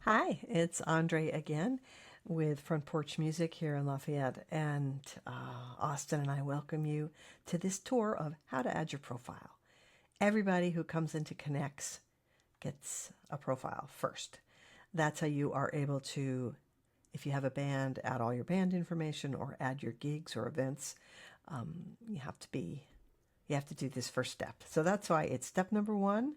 Hi, it's Andree again with Front Porch Music here in Lafayette, and Austin and I welcome you to this tour of how to add your profile. Everybody who comes into Connects gets a profile first. That's how you are able to, if you have a band, add all your band information or add your gigs or events. You have to do this first step. So that's why it's step number one,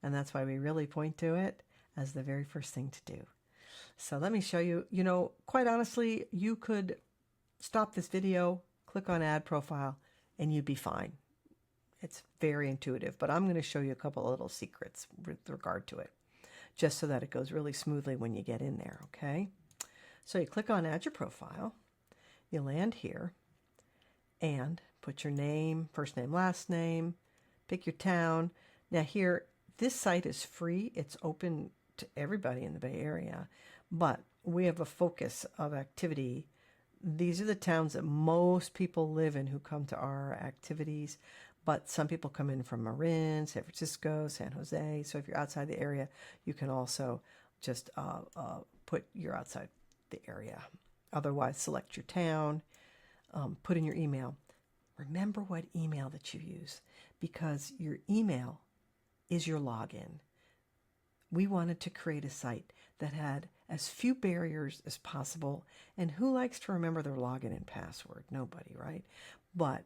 and that's why we really point to it as the very first thing to do. So let me show you. Quite honestly, you could stop this video, click on add profile, and you'd be fine. It's very intuitive, but I'm going to show you a couple of little secrets with regard to it, just so that it goes really smoothly when you get in there, okay? So you click on add your profile, you land here, and put your name, first name, last name, pick your town. Now here, this site is free. It's open to everybody in the Bay Area, but we have a focus of activity. These are the towns that most people live in who come to our activities, but some people come in from Marin, San Francisco, San Jose. So if you're outside the area, you can also just put you're outside the area. Otherwise, select your town, put in your email. Remember what email that you use, because your email is your login. We wanted to create a site that had as few barriers as possible. And who likes to remember their login and password? Nobody, right? But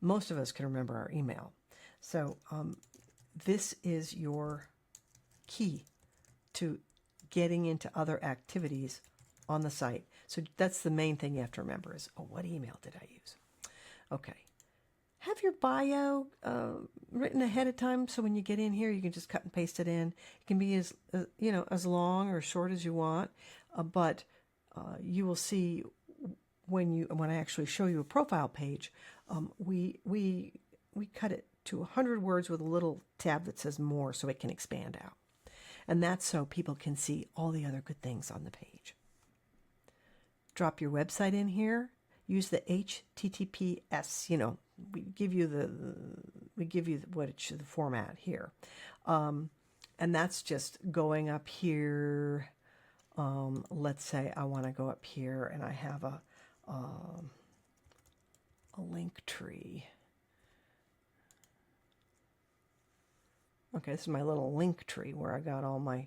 most of us can remember our email. So this is your key to getting into other activities on the site. So that's the main thing you have to remember is, oh, what email did I use? Okay. Have your bio written ahead of time, so when you get in here, you can just cut and paste it in. It can be as long or short as you want, but you will see when I actually show you a profile page, we cut it to 100 words with a little tab that says more, so it can expand out, and that's so people can see all the other good things on the page. Drop your website in here. Use the HTTPS. We give you the format here, and that's just going up here. Let's say I want to go up here, and I have a link tree. Okay, this is my little link tree where I got all my,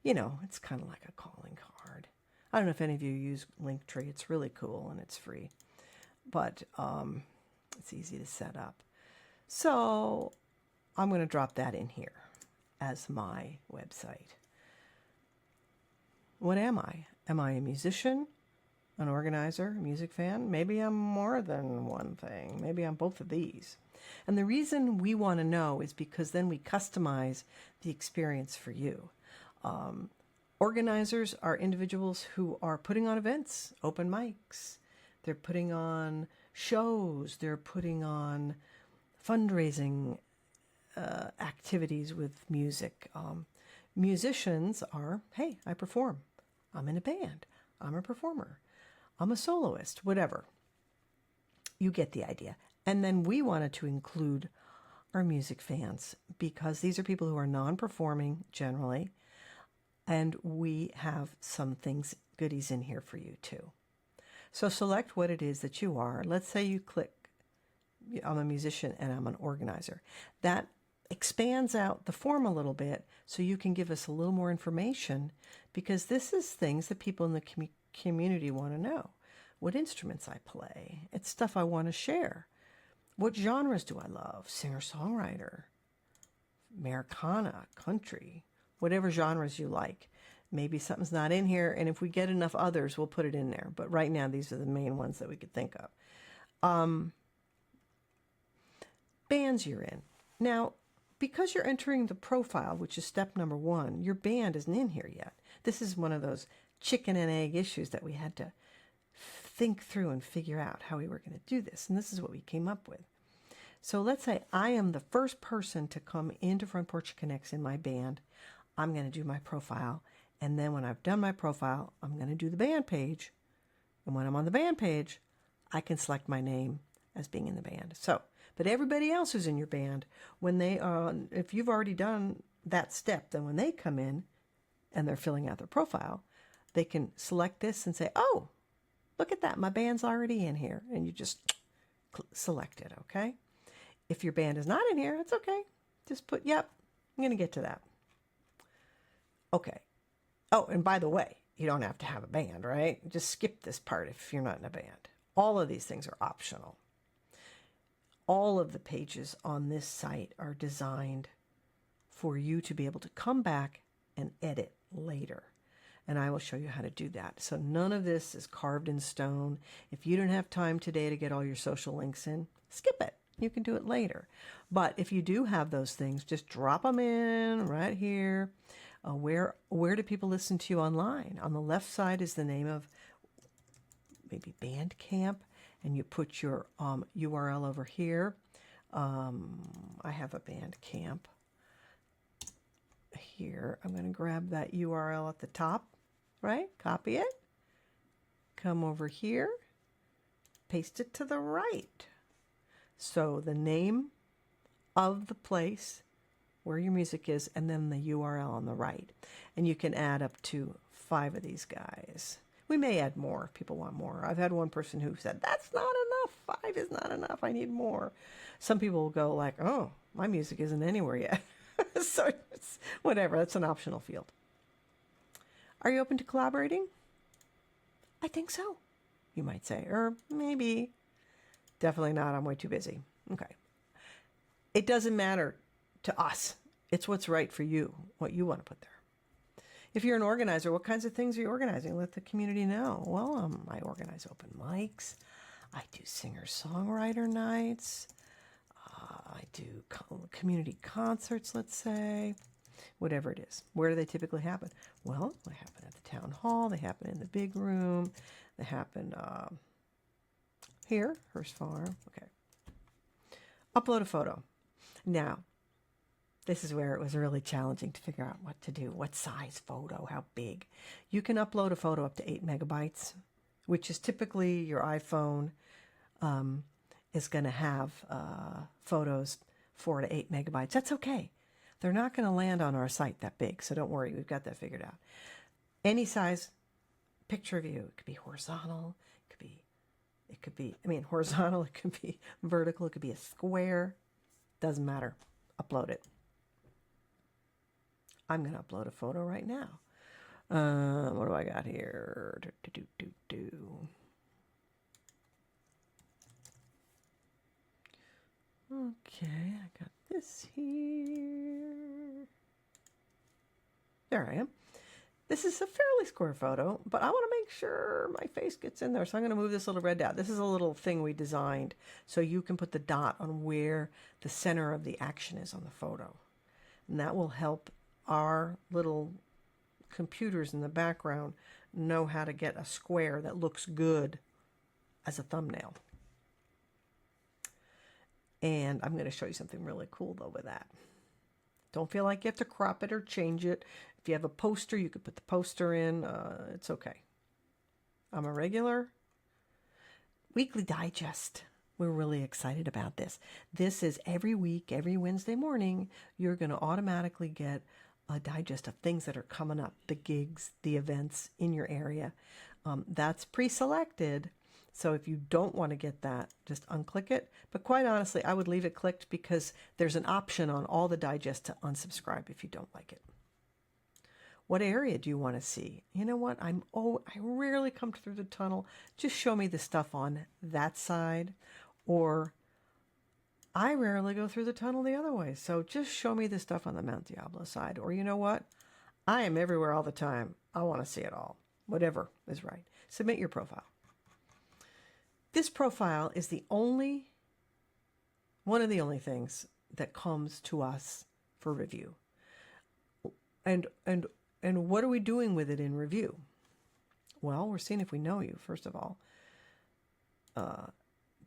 it's kind of like a calling card. I don't know if any of you use Linktree. It's really cool and it's free, but it's easy to set up. So I'm going to drop that in here as my website. What am I? Am I a musician, an organizer, a music fan? Maybe I'm more than one thing. Maybe I'm both of these. And the reason we want to know is because then we customize the experience for you. Organizers are individuals who are putting on events, open mics. They're putting on shows. They're putting on fundraising activities with music. Musicians are, hey, I perform. I'm in a band. I'm a performer. I'm a soloist, whatever. You get the idea. And then we wanted to include our music fans because these are people who are non-performing generally. And we have some goodies in here for you too. So select what it is that you are. Let's say you click, I'm a musician and I'm an organizer. That expands out the form a little bit so you can give us a little more information, because this is things that people in the community want to know. What instruments I play. It's stuff I want to share. What genres do I love? Singer-songwriter, Americana, country, whatever genres you like. Maybe something's not in here, and if we get enough others, we'll put it in there. But right now, these are the main ones that we could think of. Bands you're in. Now, because you're entering the profile, which is step number one, your band isn't in here yet. This is one of those chicken and egg issues that we had to think through and figure out how we were going to do this. And this is what we came up with. So let's say I am the first person to come into Front Porch Connects in my band. I'm going to do my profile. And then when I've done my profile, I'm going to do the band page. And when I'm on the band page, I can select my name as being in the band. So, but everybody else who's in your band, when they if you've already done that step, then when they come in, and they're filling out their profile, they can select this and say, oh, look at that, my band's already in here. And you just select it, okay? If your band is not in here, it's okay. Just put, yep, I'm going to get to that. Okay. Oh, and by the way, you don't have to have a band, right? Just skip this part if you're not in a band. All of these things are optional. All of the pages on this site are designed for you to be able to come back and edit later. And I will show you how to do that. So none of this is carved in stone. If you don't have time today to get all your social links in, skip it. You can do it later. But if you do have those things, just drop them in right here. Where do people listen to you online? On the left side is the name of maybe Bandcamp, and you put your URL over here. I have a Bandcamp here. I'm going to grab that URL at the top, right? Copy it. Come over here. Paste it to the right. So the name of the place where your music is, and then the URL on the right. And you can add up to 5 of these guys. We may add more if people want more. I've had one person who said, that's not enough. 5 is not enough. I need more. Some people will go like, oh, my music isn't anywhere yet. So it's whatever. That's an optional field. Are you open to collaborating? I think so, you might say. Or maybe. Definitely not. I'm way too busy. Okay. It doesn't matter to us. It's what's right for you, what you want to put there. If you're an organizer, what kinds of things are you organizing? Let the community know. Well, I organize open mics. I do singer-songwriter nights. I do community concerts, let's say. Whatever it is. Where do they typically happen? Well, they happen at the town hall. They happen in the big room. They happen here, Hurst Farm. Okay. Upload a photo. Now, this is where it was really challenging to figure out what to do. What size photo? How big? You can upload a photo up to 8 megabytes, which is typically your iPhone is going to have photos 4 to 8 megabytes. That's okay. They're not going to land on our site that big, so don't worry. We've got that figured out. Any size picture of you. It could be horizontal. It could be, horizontal. It could be vertical. It could be a square. Doesn't matter. Upload it. I'm going to upload a photo right now. What do I got here? Okay, I got this here. There I am. This is a fairly square photo, but I want to make sure my face gets in there. So I'm going to move this little red dot. This is a little thing we designed so you can put the dot on where the center of the action is on the photo. And that will help our little computers in the background know how to get a square that looks good as a thumbnail. And I'm going to show you something really cool, though, with that. Don't feel like you have to crop it or change it. If you have a poster, you could put the poster in. It's okay. I'm a regular. Weekly Digest. We're really excited about this. This is every week, every Wednesday morning, you're going to automatically get a digest of things that are coming up, the gigs, the events in your area. That's pre-selected. So if you don't want to get that, just unclick it. But quite honestly, I would leave it clicked because there's an option on all the digests to unsubscribe if you don't like it. What area do you want to see? You know what? I rarely come through the tunnel. Just show me the stuff on that side. Or I rarely go through the tunnel the other way. So just show me the stuff on the Mount Diablo side. Or you know what? I am everywhere all the time. I want to see it all. Whatever is right. Submit your profile. This profile is one of the only things that comes to us for review. And what are we doing with it in review? Well, we're seeing if we know you, first of all.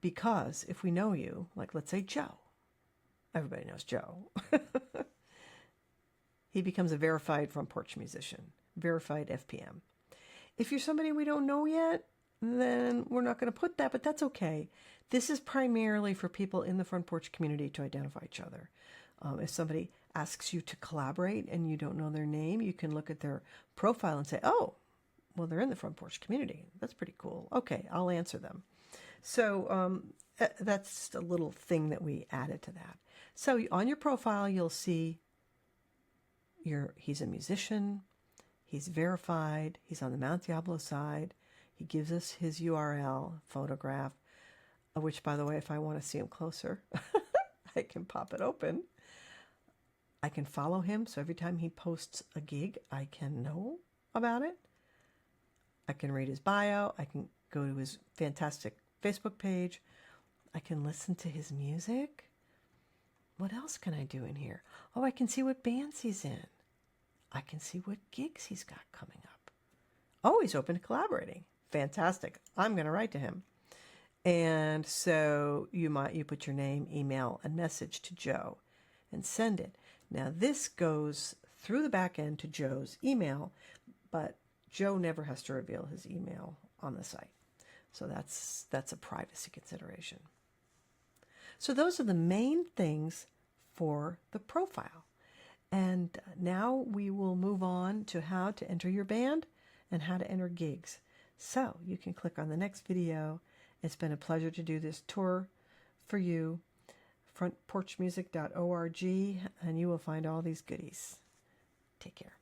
Because if we know you, like let's say Joe. Everybody knows Joe. He becomes a verified Front Porch musician, verified FPM. If you're somebody we don't know yet, then we're not going to put that, but that's okay. This is primarily for people in the Front Porch community to identify each other. If somebody asks you to collaborate and you don't know their name, you can look at their profile and say, oh, well, they're in the Front Porch community. That's pretty cool. Okay, I'll answer them. So that's just a little thing that we added to that. So on your profile, you'll see he's a musician, he's verified, he's on the Mount Diablo side, he gives us his URL, photograph, which, by the way, if I want to see him closer, I can pop it open. I can follow him, so every time he posts a gig, I can know about it. I can read his bio. I can go to his fantastic Facebook page. I can listen to his music. What else can I do in here? Oh, I can see what bands he's in. I can see what gigs he's got coming up. Oh, he's open to collaborating. Fantastic. I'm going to write to him. And so you put your name, email, and message to Joe and send it. Now this goes through the back end to Joe's email, but Joe never has to reveal his email on the site. So that's a privacy consideration. So those are the main things for the profile. And now we will move on to how to enter your band and how to enter gigs. So you can click on the next video. It's been a pleasure to do this tour for you. frontporchmusic.org, and you will find all these goodies. Take care.